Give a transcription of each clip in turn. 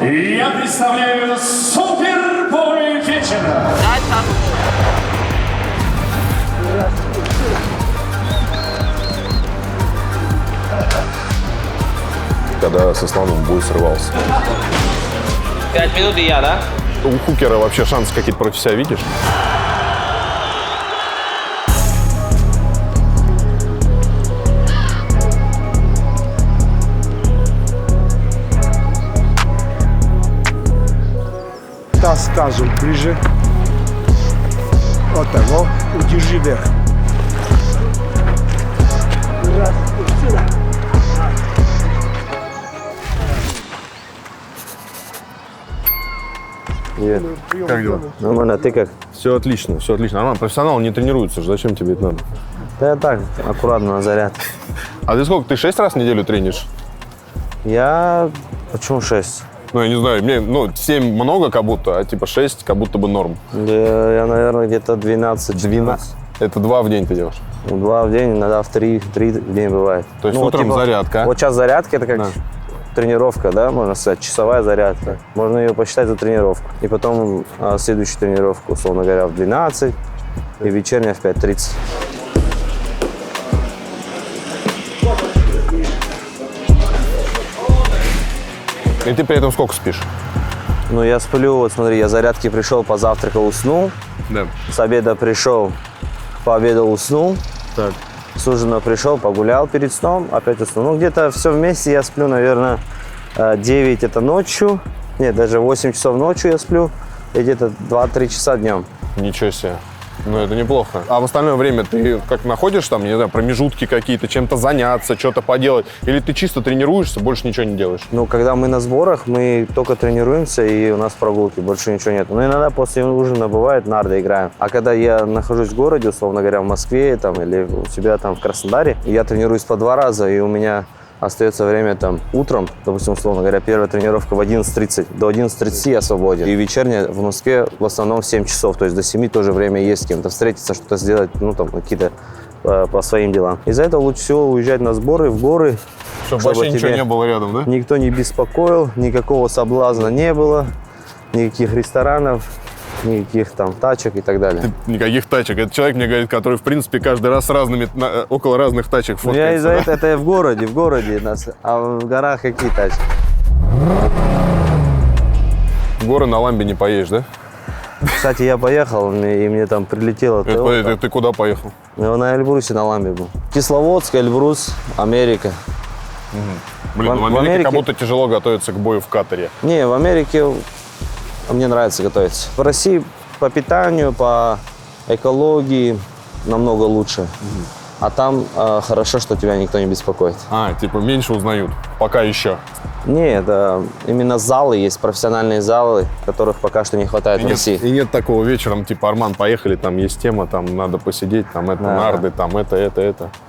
Я представляю супербой вечера. Когда со слоном бой срывался. 5 минут и я, да? У Хукера вообще шансы какие-то против себя видишь? Таз тазу ближе. Вот того. Удержи вверх. Раз, сюда. Привет. Как дела? Нормально, ты как? Все отлично, все отлично. Нормально, профессионал не тренируется же, зачем тебе это надо? Да я так, аккуратно на заряд. А ты сколько, ты 6 раз в неделю тренишь? Я... Почему 6? Ну, я не знаю, мне, 7 много как будто, а типа 6 как будто бы норм. Я наверное, где-то 12-14. Это 2 в день ты делаешь? 2 в день, иногда в 3 в день бывает. То есть Ну, утром типа, зарядка. Вот час зарядки, это как Да. тренировка, да, можно сказать, часовая зарядка. Можно ее посчитать за тренировку. И потом следующую тренировку, условно говоря, в 12 и вечерняя в 5:30. И ты при этом сколько спишь? Ну, я сплю, вот смотри, я зарядки пришел, позавтракал, уснул. Да. С обеда пришел, пообедал, уснул. Так. С ужина пришел, погулял перед сном, опять уснул. Ну, где-то все вместе я сплю, наверное, 9 это ночью. Нет, даже 8 часов ночью я сплю. И где-то 2-3 часа днем. Ничего себе. Ну, это неплохо. А в остальное время ты как находишь там, не знаю, промежутки какие-то, чем-то заняться, что-то поделать? Или ты чисто тренируешься, больше ничего не делаешь? Ну, когда мы на сборах, мы только тренируемся, и у нас прогулки, больше ничего нет. Но иногда после ужина бывает, нарды играем. А когда я нахожусь в городе, условно говоря, в Москве там, или у себя там в Краснодаре, я тренируюсь по 2 раза, и у меня остается время там утром, допустим, условно говоря, первая тренировка в 11:30. До 11:30 я свободен. И вечерняя в Москве в основном в 7 часов. То есть до 7 тоже время есть с кем-то встретиться, что-то сделать, ну там какие-то по своим делам. Из-за этого лучше всего уезжать на сборы, в горы. Чтобы вообще ничего не было рядом, да? Никто не беспокоил, никакого соблазна не было, никаких ресторанов, никаких там тачек и так далее. Никаких тачек. Это человек мне говорит, который, в принципе, каждый раз с разными, около разных тачек Ну, фоткается. я из-за да? этого, это в городе нас, а в горах какие тачки? В горы на ламбе не поедешь, да? Кстати, я поехал, и мне там прилетело. Ты куда поехал? Я на Эльбрусе на ламбе был. Кисловодск, Эльбрус, Америка. Блин, В в Америке Америке- как будто тяжело готовиться к бою в Катаре. Не, в Америке мне нравится готовиться. В России по питанию, по экологии намного лучше. А там хорошо, что тебя никто не беспокоит. А, типа меньше узнают. Пока еще. Нет, именно залы есть, профессиональные залы, которых пока что не хватает в России. И нет такого вечером, типа, Арман, поехали, там есть тема, там надо посидеть, там это, Да. нарды, там это.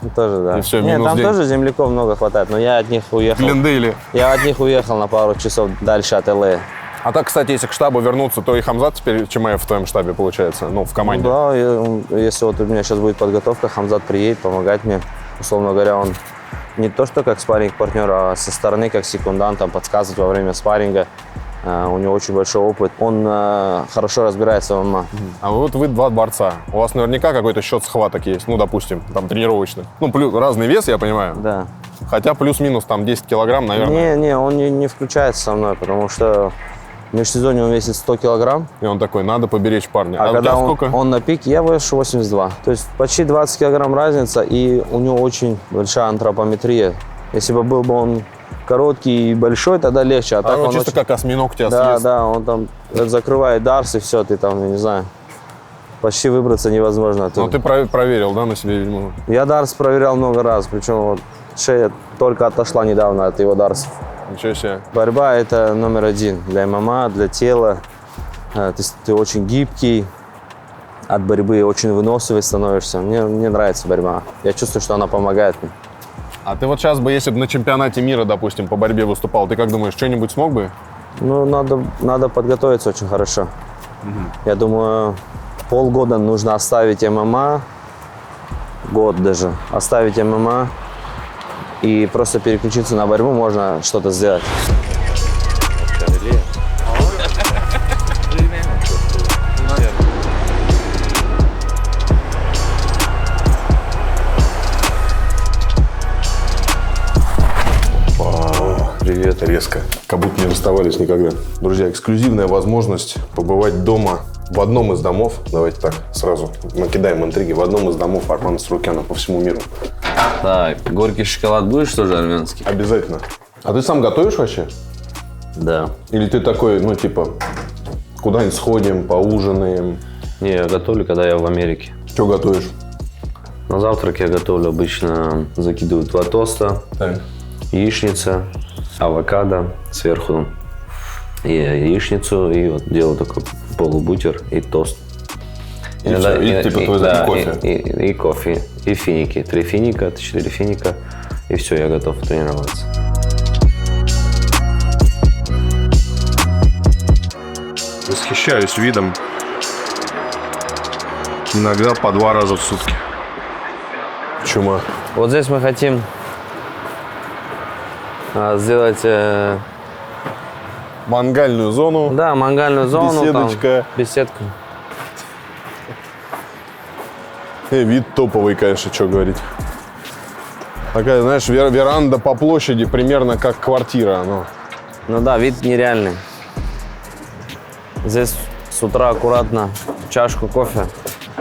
Ну, тоже, да. И всё, Нет, минус там день. тоже земляков много хватает, но я от них уехал. Глендейле. Я от них уехал на пару часов дальше от ЛА. А так, кстати, если к штабу вернуться, то и Хамзат теперь Чимаев в твоем штабе получается, ну, в команде. Да, если вот у меня сейчас будет подготовка, Хамзат приедет помогать мне. Условно говоря, он не то что как спарринг-партнер, а со стороны как секундант, там, подсказывать во время спарринга. У него очень большой опыт. Он хорошо разбирается в ММА. А вот вы 2 борца. У вас наверняка какой-то счет схваток есть, ну, допустим, там, тренировочных. Ну, плюс разный вес, я понимаю. Да. Хотя плюс-минус там 10 килограмм, наверное. Не, он не включается со мной, потому что в межсезонье он весит 100 килограмм. И он такой, надо поберечь парня. А у когда тебя сколько? он на пике, я вешу 82. То есть почти 20 килограмм разница, и у него очень большая антропометрия. Если бы был бы он короткий и большой, тогда легче. А так он он чисто очень... как осьминог тебя Да, съест. да, он там закрывает дарс, и все, ты там, я не знаю, почти выбраться невозможно Ну, оттуда. ты проверил, да, на себе, видимо? Я дарс проверял много раз, причем вот шея только отошла недавно от его дарсов. Ничего себе. Борьба – это номер 1 для ММА, для тела. Ты очень гибкий, от борьбы очень выносливый становишься. Мне нравится борьба. Я чувствую, что она помогает мне. А ты вот сейчас бы, если бы на чемпионате мира, допустим, по борьбе выступал, ты как думаешь, что-нибудь смог бы? Ну, надо подготовиться очень хорошо. Я думаю, полгода нужно оставить ММА, год даже, оставить ММА и просто переключиться на борьбу, можно что-то сделать. расставались никогда. Друзья, эксклюзивная возможность побывать дома в одном из домов. Давайте так, сразу накидаем интриги. В одном из домов Армана Сарукяна по всему миру. Так, горький шоколад будешь тоже армянский? Обязательно. А ты сам готовишь вообще? Да. Или ты такой, ну, типа, куда-нибудь сходим, поужинаем? Не, я готовлю, когда я в Америке. Что готовишь? На завтрак я готовлю обычно, закидываю 2 тоста, Так. яичница, авокадо, сверху яичницу, и вот делаю такой полубутер и тост. И всё, и типа да, кофе. И кофе, и финики. 3 финика, 4 финика, и все, я готов тренироваться. Восхищаюсь видом. Иногда по 2 раза в сутки. Чума. Вот здесь мы хотим сделать Мангальную зону. да, мангальную зону, Беседочка. там, беседку. Вид топовый, конечно, что говорить. Такая, знаешь, веранда по площади примерно как квартира. Ну. Ну да, вид нереальный. Здесь с утра аккуратно чашку кофе.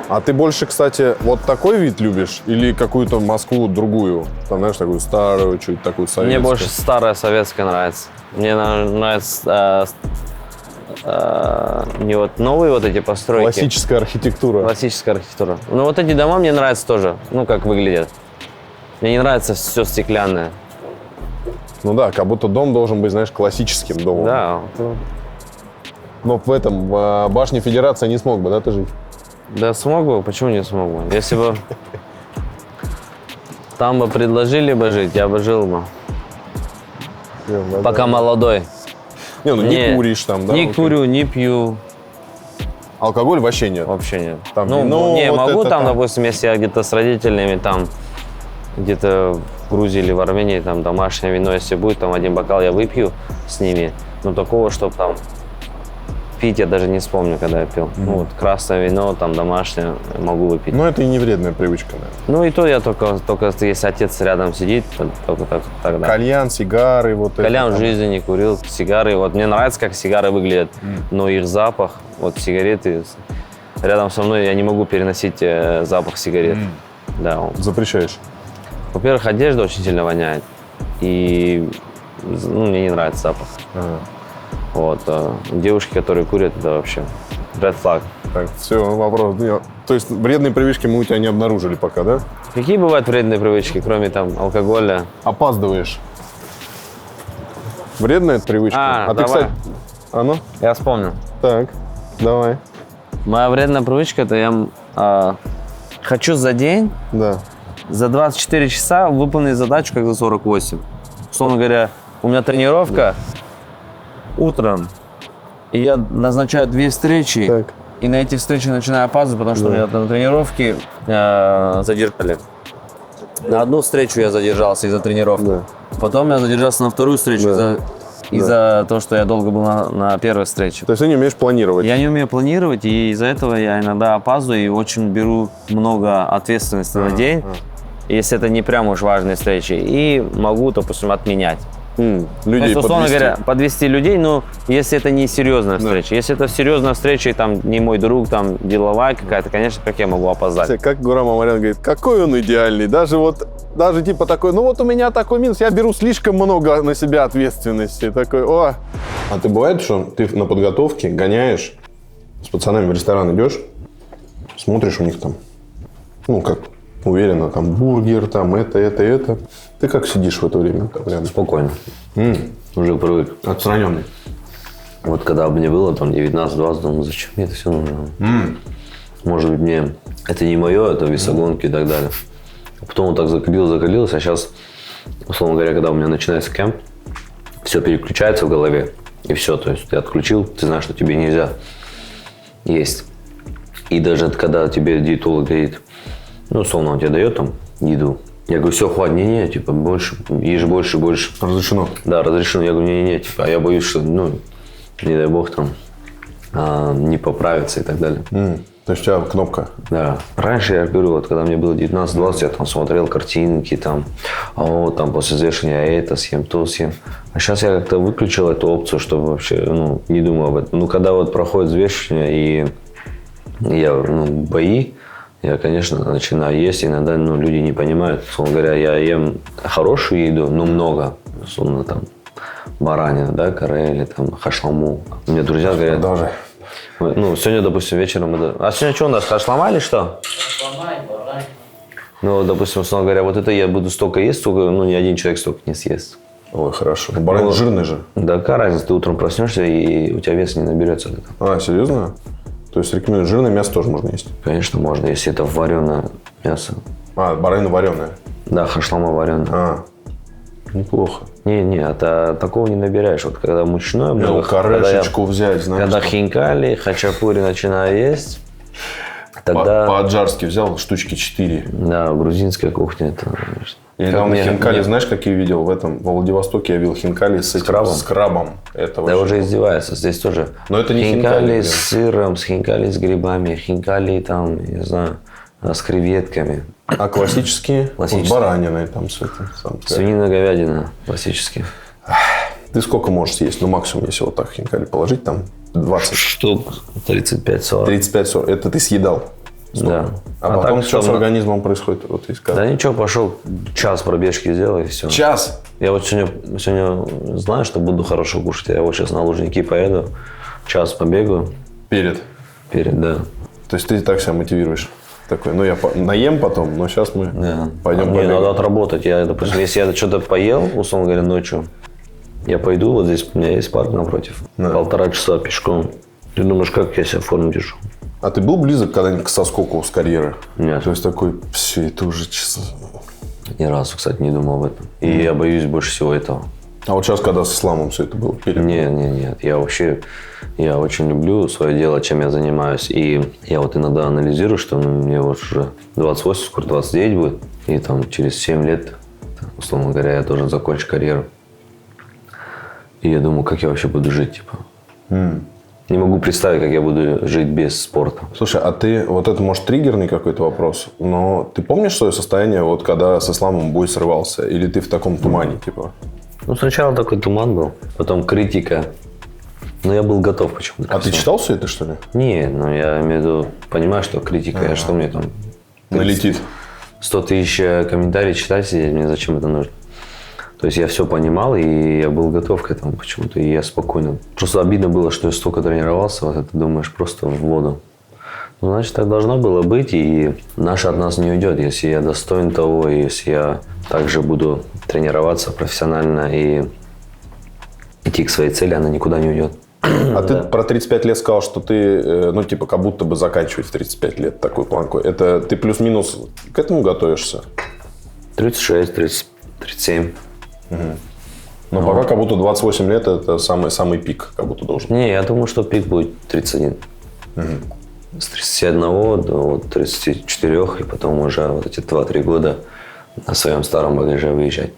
А ты больше, кстати, вот такой вид любишь? Или какую-то Москву другую? Там, знаешь, такую старую, чуть такую советскую? Мне больше старая советская нравится. Мне нравится не вот новые вот эти постройки. Классическая архитектура. Классическая архитектура. Но вот эти дома мне нравятся тоже, ну, как выглядят. Мне не нравится все стеклянное. Ну да, как будто дом должен быть, знаешь, классическим домом. Да. Но в этом, в башне Федерации не смог бы, да, ты жить? Да смог бы, почему не смог бы? Если бы там бы предложили бы жить, я бы жил бы. Пока молодой. Не, ну не куришь там, да? Не окей. курю, не пью. Алкоголь вообще нет? Вообще нет. Там ну, вино, не, вот могу это там, там. допустим, если я где-то с родителями, там, где-то в Грузии или в Армении, там, домашнее вино, если будет, там, 1 бокал я выпью с ними. Но такого, чтобы там пить, я даже не вспомню, когда я пил. Ну, вот красное вино, там, домашнее, могу выпить. Ну, это и не вредная привычка, наверное. Ну, и то я только если отец рядом сидит, только тогда. Кальян, сигары, вот это. Кальян в там. жизни не курил, сигары. Вот мне нравится, как сигары выглядят, но их запах, вот сигареты, рядом со мной я не могу переносить запах сигарет. Да. Запрещаешь? Во-первых, одежда очень сильно воняет, и ну, мне не нравится запах. Ага. Вот. Девушки, которые курят, это вообще red flag. Так, все, вопрос. То есть вредные привычки мы у тебя не обнаружили пока, да? Какие бывают вредные привычки, кроме там алкоголя? Опаздываешь. Вредная это привычка? Давай. Ты, кстати... А ну? Я вспомнил. Так, давай. Моя вредная привычка, это я хочу за день, Да. за 24 часа выполнить задачу, как за 48. Условно говоря, у меня тренировка утром, и я назначаю 2 встречи, Так. и на эти встречи начинаю опаздывать, потому что меня на тренировке задержали. На одну встречу я задержался из-за тренировки. Да. Потом я задержался на вторую встречу из-за того, что я долго был на первой встрече. То есть ты не умеешь планировать? Я не умею планировать, и из-за этого я иногда опаздываю и очень беру много ответственности на день, если это не прям уж важные встречи, и могу, допустим, отменять. То Людей есть, условно подвести. говоря, подвести людей, но если это не серьезная встреча. Если это серьезная встреча, и там не мой друг, там деловая какая-то, конечно, как я могу опоздать? Как Гурам Амарян говорит, какой он идеальный. Даже типа такой, ну вот у меня такой минус, я беру слишком много на себя ответственности. Такой, о. А ты бывает, что ты на подготовке гоняешь, с пацанами в ресторан идешь, смотришь у них там, ну как уверенно, там бургер, там это. Ты как сидишь в это время там рядом? Спокойно. Уже привык. Отстраненный. Вот когда мне было там 19-20, думаю, зачем мне это все нужно? Может быть, мне это не мое, это весогонки и так далее. А потом вот так закалилось, а сейчас, условно говоря, когда у меня начинается кемп, все переключается в голове, и все, то есть ты отключил, ты знаешь, что тебе нельзя есть. И даже когда тебе диетолог говорит, ну, условно, он тебе дает там еду, я говорю, все, хватит, не, типа, больше, ешь больше. Разрешено. Да, разрешено. Я говорю, не, типа, а я боюсь, что, ну, не дай бог, там, не поправится и так далее. То есть у тебя кнопка. Да. Раньше, я говорю, вот когда мне было 19-20, я там смотрел картинки, там, а вот там после взвешивания я это съем, то съем. А сейчас я как-то выключил эту опцию, чтобы вообще, ну, не думал об этом. Ну, когда вот проходит взвешивание и я, ну, бои, я, конечно, начинаю есть. Иногда, ну, люди не понимают. Условно говоря, я ем хорошую еду, но много. Условно, там, баранина, да, каре или там хашламу. У меня друзья говорят... Даже. Ну, сегодня, допустим, вечером... А сегодня что у нас, хашлама или что? Ну, допустим, условно говоря, вот это я буду столько есть, столько, ну, ни один человек столько не съест. Ой, хорошо. Баранин жирный же. Да, какая разница, ты утром проснешься, и у тебя вес не наберется от этого. А, серьезно? То есть рекомендуют, жирное мясо тоже можно есть? Конечно, можно, если это вареное мясо. А, баранина вареная. Да, хашлама вареная. А, неплохо. Не, это такого не набираешь. Вот когда мучное много, Карешечку взять, знаешь. когда там. хинкали, хачапури начинаю есть, тогда... По-аджарски взял штучки 4. Да, грузинская кухня, это, конечно. Я недавно хинкали, знаешь, какие видел? В Владивостоке я видел хинкали с крабом. С крабом. Это Да, уже издеваются. Здесь тоже. Но это не хинкали с сыром, с хинкали с грибами, хинкали там, не знаю, с креветками. А классические? Классические. Вот бараниной там с этим. Свинина, говядина, классические. Ты сколько можешь съесть? Ну, максимум, если вот так хинкали положить, там 20. Штук 35-40. 35-40. Это ты съедал? Да. А потом так, что с организмом происходит? Вот да ничего, пошел, час пробежки сделал и все. Час? Я вот сегодня знаю, что буду хорошо кушать. Я вот сейчас на Лужники поеду, час побегаю. Перед, да. То есть ты так себя мотивируешь? Такой, ну я наем потом, но сейчас мы пойдем Мне побегаем. надо отработать. Я, допустим, если я что-то поел, условно говоря, ночью, я пойду, вот здесь у меня есть парк напротив, 1,5 часа пешком. Ты думаешь, как я себя в форме держу? А ты был близок когда-нибудь к соскоку с карьеры? Нет. То есть такой, все, это уже часы. Ни разу, кстати, не думал об этом. И я боюсь больше всего этого. А вот сейчас, когда с исламом все это было? Нет. Я очень люблю свое дело, чем я занимаюсь. И я вот иногда анализирую, что мне вот уже 28, скоро 29 будет. И там через 7 лет, условно говоря, я должен закончить карьеру. И я думаю, как я вообще буду жить, типа. Не могу представить, как я буду жить без спорта. Слушай, а ты, вот это может триггерный какой-то вопрос, но ты помнишь свое состояние, вот когда с исламом бой срывался? Или ты в таком тумане, типа? Ну, сначала такой туман был, потом критика. Но я был готов почему-то. А ты читал все это, что ли? Не, ну я имею в виду, понимаю, что критика, а что мне там... Налетит. 100 тысяч комментариев читать сидеть, мне зачем это нужно? То есть я все понимал, и я был готов к этому почему-то, и я спокойно. Просто обидно было, что я столько тренировался, вот это думаешь просто в воду. Ну, значит, так должно было быть, и наше от нас не уйдет, если я достоин того, и если я также буду тренироваться профессионально и идти к своей цели, она никуда не уйдет. А ты про 35 лет сказал, что ты, ну, типа, как будто бы заканчивать в 35 лет такую планку. Это ты плюс-минус к этому готовишься? 36, 37. Но пока как будто 28 лет это самый пик, как будто должен. Не, я думаю, что пик будет 31. С 31 до вот 34, и потом уже вот эти 2-3 года на своем старом багаже выезжать.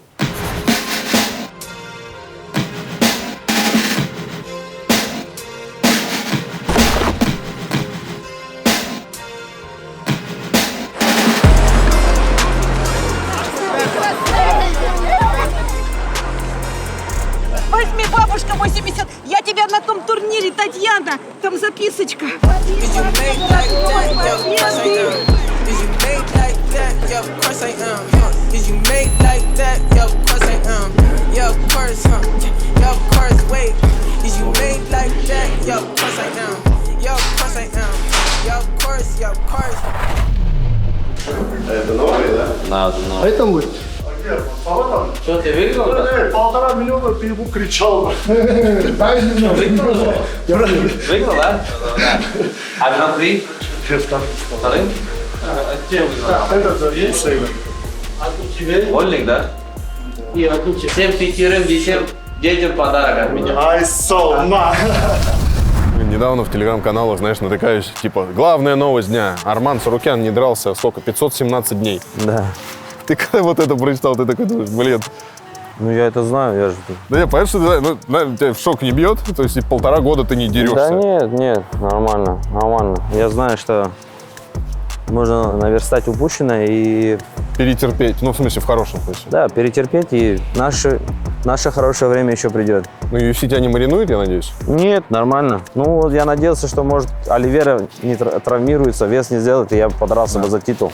Возьми, бабушка 80. Я тебя на том турнире, Татьяна. Там записочка. Это новые, да? Надо, но... Это мы. Что, ты выиграл? 1,5 миллиона ты ему кричал. Дай мне. Выиграл, да? А гран-при? Вторым? Это есть. Вольник, да? Всем 5 детям подарок от меня. Ай, солна. Недавно в телеграм-каналах, знаешь, натыкаюсь, типа, главная новость дня. Арман Сарукян не дрался, сколько, 517 дней. Да. Ты когда вот это прочитал, ты такой думаешь, блин, Ну, я это знаю, я же... Да я понимаю, что тебя в шок не бьет? То есть и 1,5 года ты не дерешься? Да нет, нормально. Я знаю, что можно наверстать упущенное и... Перетерпеть, ну, в смысле, в хорошем смысле. Да, перетерпеть, и наше хорошее время еще придет. Ну, UFC тебя не маринует, я надеюсь? Нет, нормально. Ну, вот я надеялся, что, может, Оливейра не травмируется, вес не сделает, и я подрался бы за титул.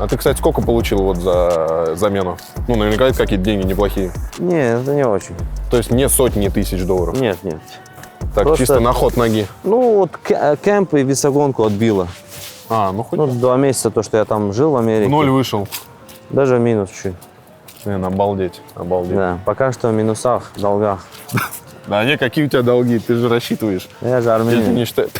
А ты, кстати, сколько получил вот за замену? Ну, наверняка это какие-то деньги неплохие. Нет, это не очень. То есть не сотни тысяч долларов? Нет. Так, Просто- чисто на ход ноги. Ну, вот кемп и весогонку отбило. Ну хоть Ну, 2 месяца, то, что я там жил в Америке. в ноль вышел. Даже минус чуть. Блин, обалдеть. Да, пока что в минусах, в долгах. Да не, какие у тебя долги? Ты же рассчитываешь. Я же Или ты армянин. не считаешь?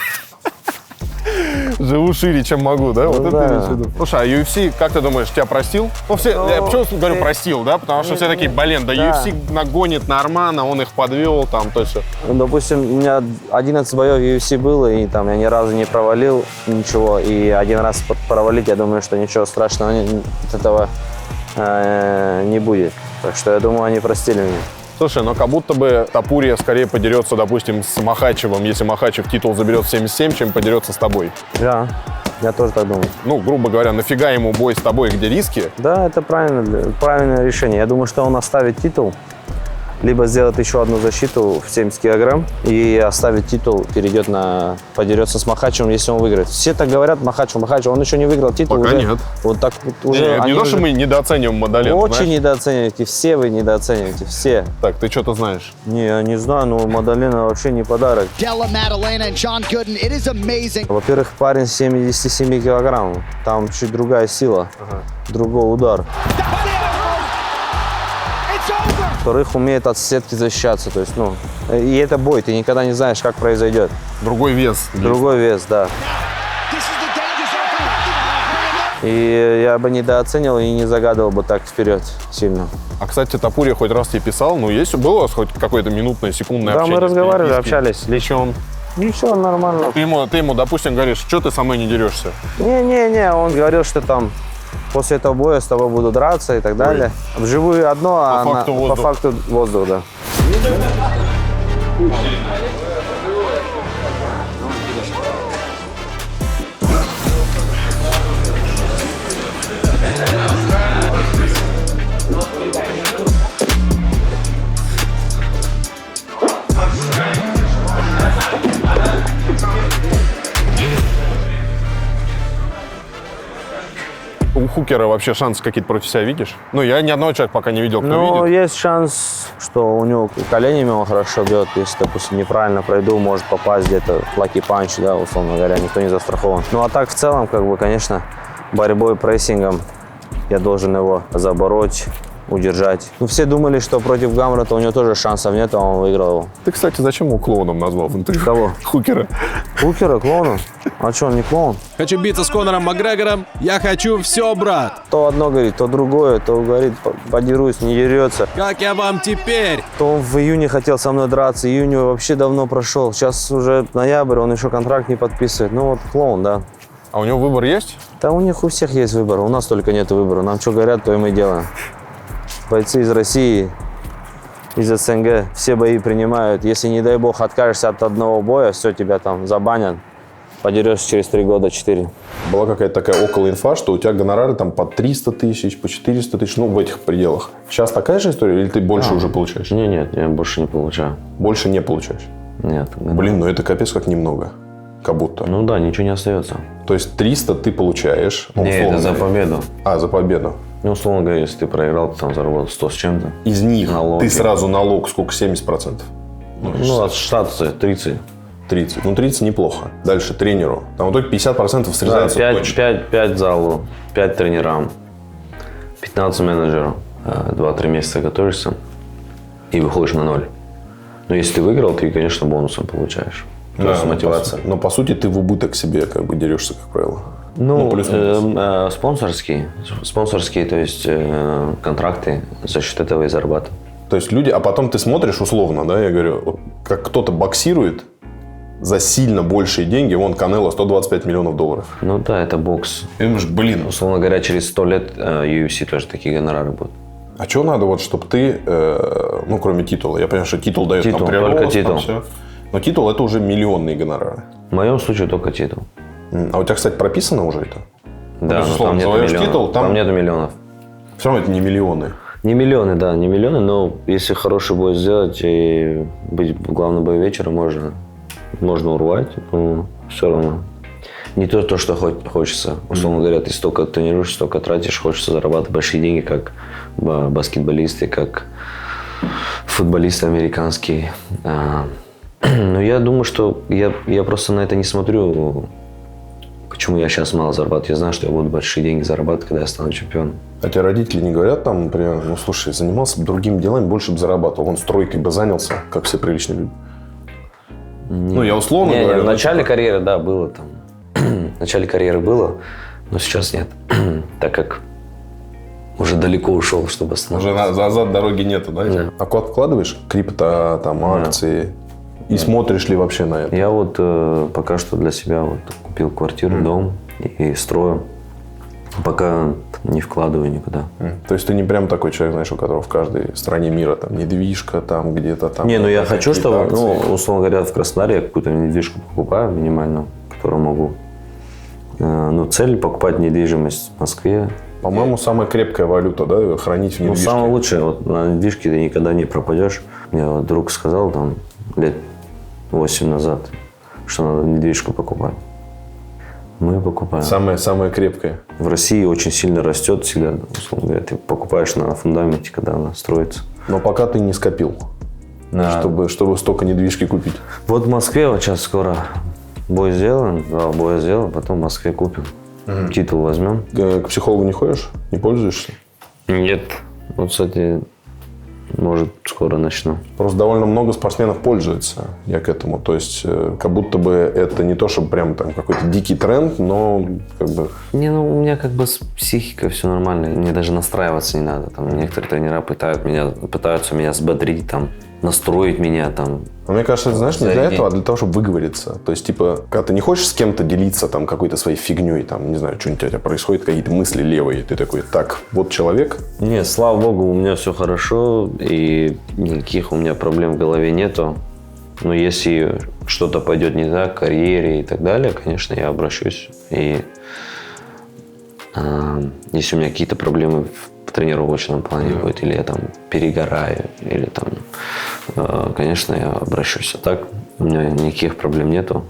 Живу шире, чем могу, да? Вот это да. ты имеешь в виду. Слушай, а UFC, как ты думаешь, тебя простил? Ну, все, я почему говорю простил, да? Потому что все такие, блин, да UFC нагонит Нормана, он их подвел, там, то есть... Ну, допустим, у меня 11 боев UFC было, и там я ни разу не провалил ничего. И один раз провалить, я думаю, что ничего страшного от этого не будет. Так что я думаю, они простили меня. Слушай, но как будто бы Топурия скорее подерется, допустим, с Махачевым, если Махачев титул заберет в 77, чем подерется с тобой. Да, я тоже так думаю. Ну, грубо говоря, нафига ему бой с тобой, где риски? Да, это правильное решение. Я думаю, что он оставит титул, либо сделает еще одну защиту в 70 килограмм и оставит титул, подерется с Махачевым, если он выиграет. Все так говорят, Махачев, он еще не выиграл титул. Пока уже, нет. Вот так вот уже. Не они то, уже что мы недооцениваем Мадалена, очень знаешь? недооцениваете, все вы недооцениваете, все. Так, ты что-то знаешь? Не, я не знаю, но Мадалена вообще не подарок. Della Maddalena and John Gooden. It is amazing. Во-первых, парень 77 килограмм, там чуть другая сила, другой удар. It's over. Во-вторых, умеет от сетки защищаться, то есть, и это бой, ты никогда не знаешь, как произойдет. Другой вес. Другой вес, да. This is the danger zone for him. И я бы недооценил и не загадывал бы так вперед сильно. А, кстати, Топурия хоть раз тебе писал, было у вас хоть какое-то минутное, секундное Да, общение? мы разговаривали, переписки? общались. Лично он... Ничего, нормально. Ты ему, допустим, говоришь, что ты со мной не дерешься? Не, он говорил, что там после этого боя с тобой буду драться и так далее. Вживую одно, а факту по воздух. факту воздух, да. У Хукера вообще шансы какие-то против себя видишь? Ну, я ни одного человека пока не видел, кто Но видит. есть шанс, что у него коленями он хорошо бьет. Если, допустим, неправильно пройду, может попасть где-то в лаки панч, да, условно говоря, никто не застрахован. Ну а так в целом, конечно, борьбой, прессингом я должен его забороть, удержать. Ну, все думали, что против Гамрата у него тоже шансов нет, а он выиграл его. Ты, кстати, зачем его клоуном назвал в интервью? Кого? Хукера. Хукера, клоуна? А что, он не клоун? Хочу биться с Конором Макгрегором. Я хочу все, брат. То одно говорит, то другое, то говорит, подерусь, не дерется. Как я вам теперь? То он в июне хотел со мной драться, июнь вообще давно прошел. Сейчас уже ноябрь, он еще контракт не подписывает. Ну вот клоун, да. А у него выбор есть? Да у них у всех есть выбор, у нас только нет выбора. Нам что говорят, то и мы делаем. Бойцы из России, из СНГ, все бои принимают. Если, не дай бог, откажешься от одного боя, все, тебя там забанят. Подерешься через 3 года, 4. Была какая-то такая около инфа, что у тебя гонорары там по 300 тысяч, по 400 тысяч, ну, в этих пределах. Сейчас такая же история или ты больше уже получаешь? Нет, я больше не получаю. Больше не получаешь? Нет. Блин, ну это капец как немного. Как будто. Ну да, ничего не остается. То есть 300 ты получаешь. Не, условно это за говоря. победу. А, за победу. Ну, условно говоря, если ты проиграл, ты там заработал 100 с чем-то. Из них Налоги. ты сразу налог сколько? 70%? Ну, от штата 30. 30. Ну, 30 неплохо. Дальше тренеру. Там в итоге 50% срезается точно. 5 залу, 5 тренерам, 15 менеджеру. 2-3 месяца готовишься и выходишь на 0. Но если ты выиграл, ты, конечно, бонусом получаешь. Плюс мотивация. Но по сути ты в убыток себе как бы дерешься, как правило. Ну, плюс-минус. спонсорские, то есть контракты за счет этого и зарабатывают. То есть люди, а потом ты смотришь условно, да, я говорю, вот как кто-то боксирует за сильно большие деньги, вон Канело 125 миллионов долларов. Ну да, это бокс. И думаешь, блин, Условно говоря, через 100 лет UFC тоже такие гонорары будут. А что надо, вот, чтобы ты, ну, кроме титула, я понимаю, что титул дает Титул, там прирост, только титул. там все. Но титул это уже миллионные гонорары. В моем случае только титул. А у тебя, кстати, прописано уже это? Да, но безусловно, там нету завоеваешь миллионов. титул, Там нету миллионов. Все равно это не миллионы. Не миллионы, да, не миллионы, но если хороший бой сделать и быть в главном бою вечера, можно урвать, но все равно. Не то, что хочется. Условно говоря, ты столько тренируешься, столько тратишь, хочется зарабатывать большие деньги, как баскетболисты, как футболисты американские. Но я думаю, что я просто на это не смотрю. Почему я сейчас мало зарабатываю? Я знаю, что я буду большие деньги зарабатывать, когда я стану чемпионом. А тебе родители не говорят там, например, ну, слушай, занимался бы другими делами, больше бы зарабатывал. Он стройкой бы занялся, как все приличные люди. Ну, я условно говорю. В начале карьеры, да, было там. В начале карьеры было, но сейчас нет. Так как уже далеко ушел, чтобы остановиться. Уже назад дороги нету, да? Да. А вклад вкладываешь? Крипто, там, акции? И смотришь ли вообще на это? Я вот пока что для себя вот купил квартиру, дом и строю. Пока не вкладываю никуда. То есть ты не прям такой человек, знаешь, у которого в каждой стране мира там недвижка, там где-то там. Не, ну я хочу, чтобы, акции. ну, условно говоря, в Краснодаре я какую-то недвижку покупаю минимальную, которую могу. Ну, цель покупать недвижимость в Москве. По-моему, самая крепкая валюта, да, хранить в Ну, недвижке. самое лучшее, вот на недвижке ты никогда не пропадешь. Мне вот друг сказал там лет 8 назад, что надо недвижку покупать. Мы покупаем. Самая крепкая. В России очень сильно растет всегда, условно говоря, ты покупаешь на фундаменте, когда она строится. Но пока ты не скопил, Да. чтобы столько недвижки купить. Вот в Москве вот сейчас скоро бой сделаем, 2 боя сделаем, потом в Москве купим. Титул возьмем. К психологу не ходишь? Не пользуешься? Нет. Вот, кстати, может, скоро начну. Просто довольно много спортсменов пользуются, я к этому. То есть, как будто бы это не то, чтобы прям там какой-то дикий тренд, но как бы... Не, ну у меня как бы с психикой все нормально. Мне даже настраиваться не надо. Там некоторые тренера пытаются меня взбодрить, там, настроить меня там. Но мне кажется, это, знаешь, не для Зарядить. этого, а для того, чтобы выговориться. То есть, типа, когда ты не хочешь с кем-то делиться там какой-то своей фигней, там, не знаю, что-нибудь у тебя происходит, какие-то мысли левые, ты такой, так, вот человек. Нет, слава богу, у меня все хорошо, и никаких у меня проблем в голове нету. Но если что-то пойдет не так в карьере и так далее, конечно, я обращусь. И если у меня какие-то проблемы в тренировочном плане будет, или я там перегораю, или там, конечно, я обращусь. А так у меня никаких проблем нету.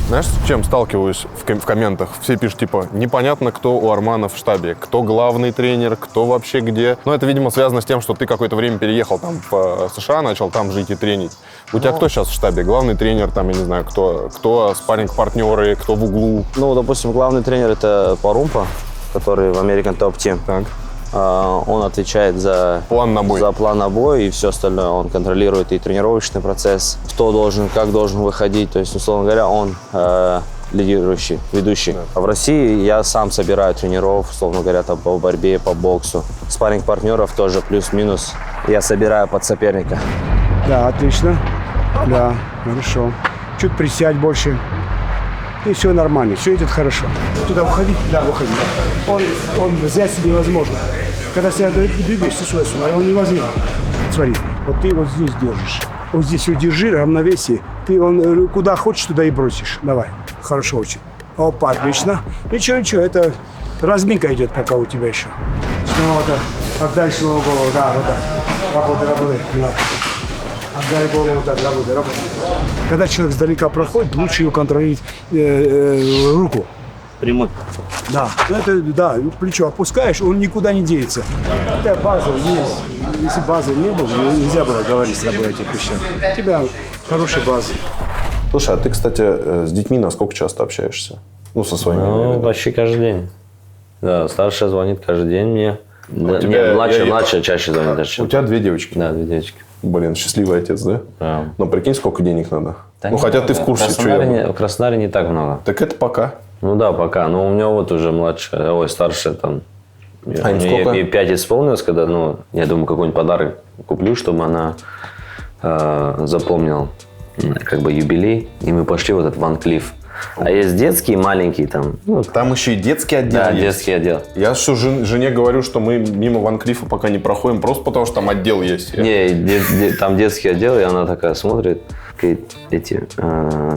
Знаешь, с чем сталкиваюсь в комментах? Все пишут, типа, непонятно, кто у Армана в штабе, кто главный тренер, кто вообще где. Но это, видимо, связано с тем, что ты какое-то время переехал там в США, начал там жить и тренить. У тебя кто сейчас в штабе? Главный тренер, там, я не знаю, кто спарринг-партнеры, кто в углу? Ну, допустим, главный тренер – это Парумпа, который в American Top Team. Так. Он отвечает за План на бой. за план на бой и все остальное. Он контролирует и тренировочный процесс, кто должен, как должен выходить. То есть, условно говоря, он лидирующий, ведущий. А в России я сам собираю тренеров, условно говоря, там, по борьбе, по боксу. Спарринг-партнеров тоже плюс-минус я собираю под соперника. Да, отлично. Да, хорошо. Чуть присядь больше. И все нормально, все идет хорошо. Туда уходи? Да, уходи. Да. Он взять себе невозможно. Когда себя двигаешься сюда, он не возьмет. Смотри, вот ты вот здесь держишь. Вот здесь удержи, равновесие. Ты он куда хочешь, туда и бросишь. Давай. Хорошо очень. Опа, отлично. Ничего, это разминка идет пока у тебя еще. Снова вот так. Отдай снова голову. Да, вот так. Работай. Да. Отдай голову, так, работай. Когда человек сдалека проходит, лучше его контролировать руку. Прямой. Да, да, плечо опускаешь, он никуда не денется. Хотя база есть. Если базы не было, нельзя было говорить с тобой о этих вещах. У тебя хорошая база. Слушай, а ты, кстати, с детьми насколько часто общаешься? Ну, со своими. Ну, почти каждый день. Да, старшая звонит каждый день мне. Да, тебя- младшая чаще звонит даже. У тебя 2 девочки. Да, 2 девочки. Блин, счастливый отец, да? Да. Но прикинь, сколько денег надо. Да Ну, нет, хотя ты в курсе, что я... В Краснодаре не так много. Так это пока. Ну да, пока. Но у меня вот уже младшая, ой, старшая там. А им сколько? Ей 5 исполнилось, когда, ну, я думаю, какой-нибудь подарок куплю, чтобы она запомнила как бы юбилей. И мы пошли в этот Ван Клифф. А есть детские, маленькие там. Ну, Там еще и детский отдел да, есть. детский отдел. Я что жене говорю, что мы мимо Ван Клиффа пока не проходим, просто потому что там отдел есть. Там детский отдел, и она такая смотрит, говорит,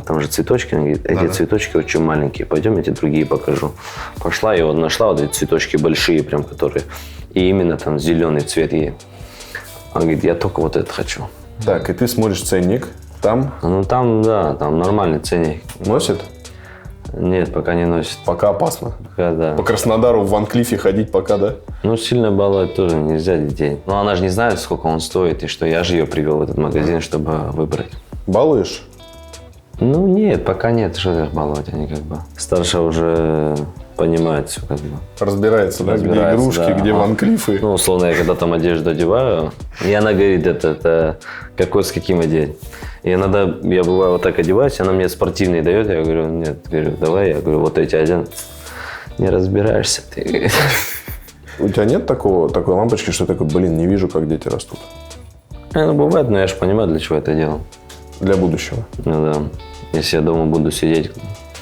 там же цветочки, она говорит, эти цветочки очень маленькие, пойдем я тебе другие покажу. Пошла и вот нашла вот эти цветочки большие, прям которые, и именно там зеленый цвет ей. Она говорит, я только вот это хочу. Так, и ты смотришь ценник, там Ну там, да, там нормальный ценник. носит? Нет, пока не носит. Пока опасно. Пока, да. По Краснодару в Ван Клиффе ходить пока, да? Ну, сильно баловать тоже нельзя детей. Но она же не знает, сколько он стоит, и что я же ее привел в этот магазин, чтобы выбрать. Балуешь? Ну, нет, пока нет, что их баловать, они как бы. Старшая уже понимает все, как бы. Разбирается, да? Где Разбирается, игрушки, да. где Ван Клиффы. Ну, условно, я когда там одежду одеваю, и она говорит, это какой с каким одеть. И иногда я бываю вот так одеваюсь, она мне спортивные дает, я говорю, нет, говорю, давай, я говорю, вот эти одену. Не разбираешься ты. У тебя нет такой лампочки, что такой, блин, не вижу, как дети растут? Ну, бывает, но я же понимаю, для чего это делал. Для будущего. Ну да. Если я дома буду сидеть,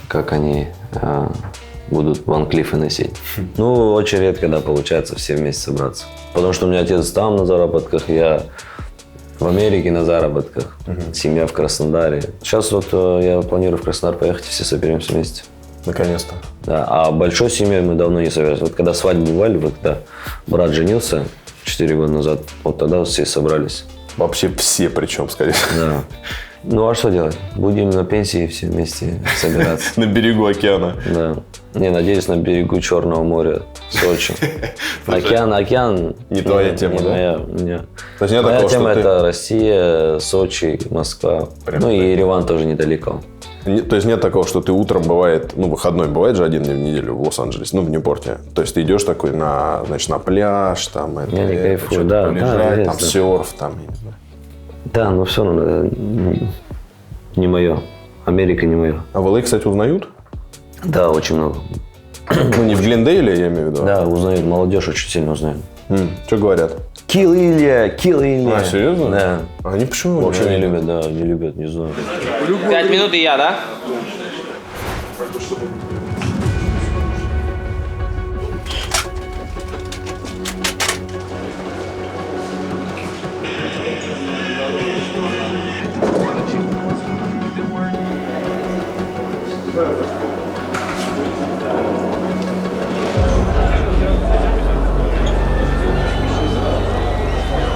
как они будут Ван Клиффы носить. Ну, очень редко, да, получается все вместе собраться. Потому что у меня отец там на заработках, я в Америке на заработках, семья в Краснодаре. Сейчас вот я планирую в Краснодар поехать, все соберемся вместе. Наконец-то. Да, а большой семьей мы давно не собирались. Вот когда свадьбы бывали, вот когда брат женился 4 года назад, вот тогда все собрались. Вообще все причем, скорее. Да. Ну а что делать? Будем на пенсии все вместе собираться. На берегу океана. Да. Не, надеюсь, на берегу Черного моря, Сочи. Океан. Не твоя тема, да? Моя, То есть нет моя такого, тема что ты... это Россия, Сочи, Москва. Прям ну так. и Ереван тоже недалеко. То есть нет такого, что ты утром бывает, ну, выходной бывает же один день в неделю в Лос-Анджелесе, ну, в Ньюпорте. То есть ты идешь такой на пляж, там, Я не кайфую, что-то да, полежать, да, там, да. серф, там, я не знаю. Да, но все равно не мое. Америка не мое. А в LA, кстати, узнают? Да, очень много. Ну, не в Глендейле, я имею в виду. Да, узнают, молодежь очень сильно узнает. Что говорят? Kill Илья. А, серьезно? Да. Они почему? Вообще не любят, да, не любят, не знаю. 5 минут и я, да?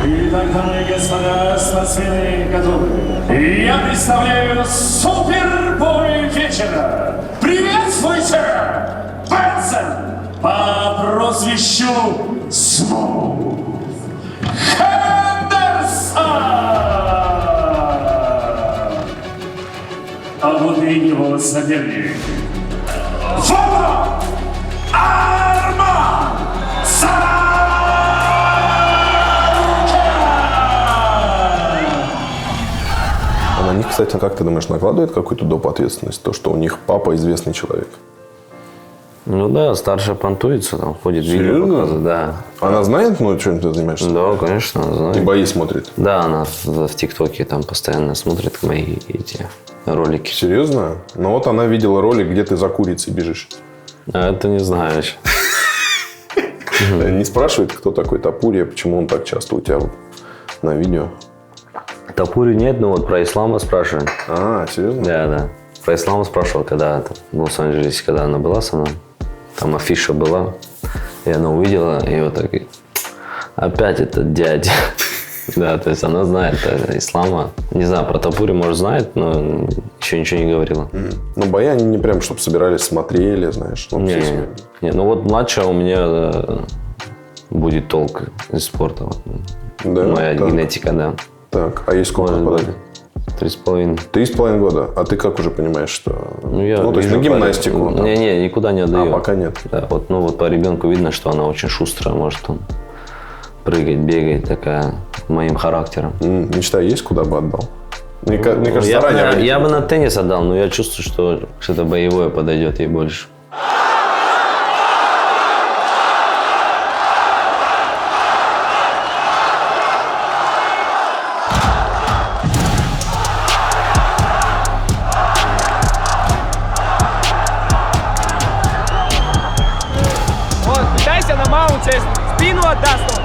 Итак, дамы и господа, спортсмены готовы. Я представляю супербой вечера. Приветствуйте! Бенсон по прозвищу Смув Хендерсон! А вот и его соперник. Вова Арман А на них, кстати, как ты думаешь, накладывает какую-то доп. Ответственность? То, что у них папа известный человек. Ну да, старшая понтуется, там ходит видео Серьезно? показывает, да. Она знает, ну, чем ты занимаешься? Да, конечно, она И знает. бои смотрит. Да, она в ТикТоке там постоянно смотрит мои эти ролики. Серьезно? Ну вот она видела ролик, где ты за курицей бежишь. А это не знаю еще. Не спрашивает, кто такой Тапурия, почему он так часто у тебя на видео? Тапурю нет, но вот про ислама спрашивают. А, серьезно? Да. Про ислама спрашивал, когда в Лос-Анджелесе, когда она была со мной. Там афиша была. И она увидела, и вот так говорит, опять этот дядя. Да, то есть она знает ислама. Не знаю, про Тапурю, может, знает, но еще ничего не говорила. Ну, бои они не прям, чтобы собирались, смотрели, знаешь. Ну, все себе. Не, ну вот младшая у меня будет толк из спорта. Вот. Да? Моя Так. генетика, да. Так, а есть сколько? Может быть. подожди? 3,5. 3,5 года. А ты как уже понимаешь, что... Я то есть на вижу гимнастику? по- там? Не, никуда не отдаю. А, пока нет. Да, вот, ну вот по ребенку видно, что она очень шустрая, может он прыгать, бегать, такая моим характером. Мечта есть, куда бы отдал? Мне кажется, Я, заранее. бы, я бы на теннис отдал, но я чувствую, что что-то боевое подойдет ей больше. Вот, пытайся на маунте, спину отдаст он.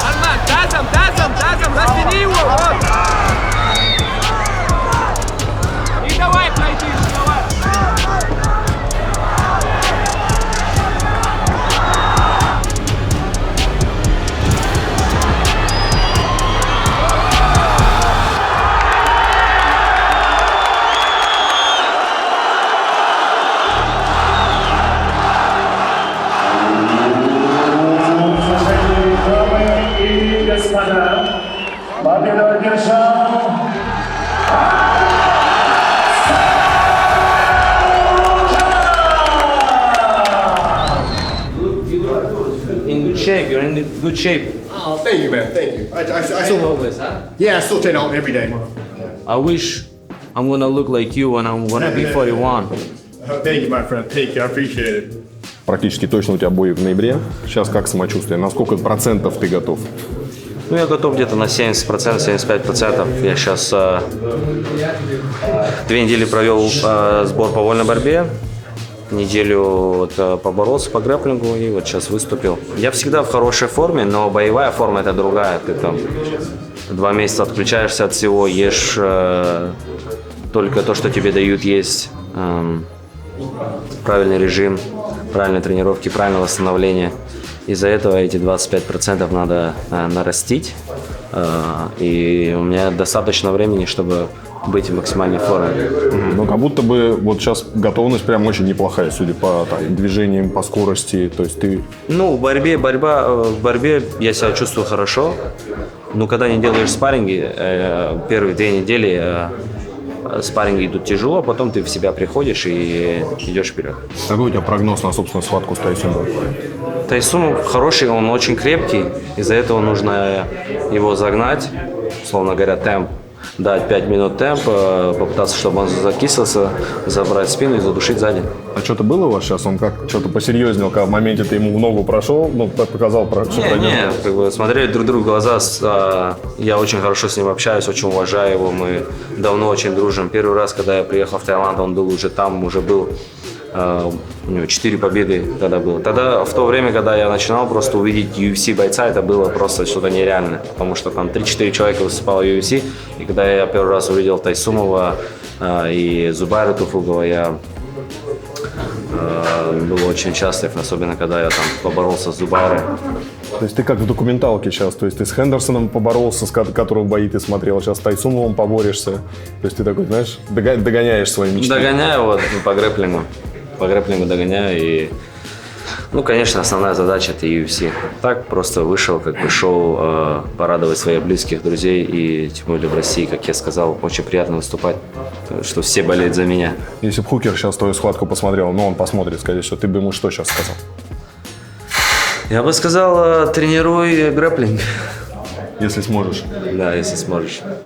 Арман, тазом, распини его, вот. И давай пройди, давай. Дамы и господа, победу одержал In good shape, you're in good shape. Oh, thank you, man. Thank you. I still, yeah, I still train out every day. I wish I'm gonna look like you when I'm gonna be 41. Thank you, my friend. Thank you. I appreciate it. Практически точно у тебя бой в ноябре. Сейчас как самочувствие? На сколько процентов ты готов? Ну, я готов где-то на 70%, 75%. Я сейчас 2 недели провел сбор по вольной борьбе. Неделю вот, поборолся по грэпплингу и вот сейчас выступил. Я всегда в хорошей форме, но боевая форма это другая. Ты там 2 месяца отключаешься от всего, ешь только то, что тебе дают есть. Правильный режим, правильные тренировки, правильное восстановление. Из-за этого эти 25% надо нарастить. И у меня достаточно времени, чтобы быть в максимальной форме. Ну, как будто бы вот сейчас готовность прям очень неплохая, судя по там, движениям, по скорости. То есть ты... Ну, в борьбе я себя чувствую хорошо. Но когда не делаешь спарринги, первые 2 недели спарринги идут тяжело, потом ты в себя приходишь и идешь вперед. Какой у тебя прогноз на, собственно, схватку с Тайсумом? Тайсумов хороший, он очень крепкий. Из-за этого нужно его загнать, условно говоря, темп. Дать 5 минут темп, попытаться, чтобы он закислился, забрать спину и задушить сзади. А что-то было у вас сейчас? Он как что-то посерьезнел, когда в моменте ты ему в ногу прошел, ну, показал, что пройдет? Не, как бы смотрели друг другу в глаза. Я очень хорошо с ним общаюсь, очень уважаю его. Мы давно очень дружим. Первый раз, когда я приехал в Таиланд, он был уже там, уже был. У него 4 победы тогда было. Тогда, в то время, когда я начинал, просто увидеть UFC бойца, это было просто что-то нереальное. Потому что там 3-4 человека выступало в UFC. И когда я первый раз увидел Тайсумова и Зубайра Туфугова, я был очень счастлив, особенно когда я там поборолся с Зубайрой. То есть ты как в документалке сейчас, то есть ты с Хендерсоном поборолся, с которого бои ты смотрел, сейчас с Тайсумовым поборешься. То есть ты такой, знаешь, догоняешь свои мечты. Догоняю вот по грэпплингу. По грэпплингу догоняю и... Ну, конечно, основная задача это UFC. Так просто вышел, как бы шоу порадовать своих близких, друзей и тем более в России, как я сказал, очень приятно выступать, что все болеют за меня. Если бы Хукер сейчас твою схватку посмотрел, ну он посмотрит, скорее всего, ты бы ему что сейчас сказал? Я бы сказал, тренируй грэпплинг. Если сможешь. Да, если сможешь.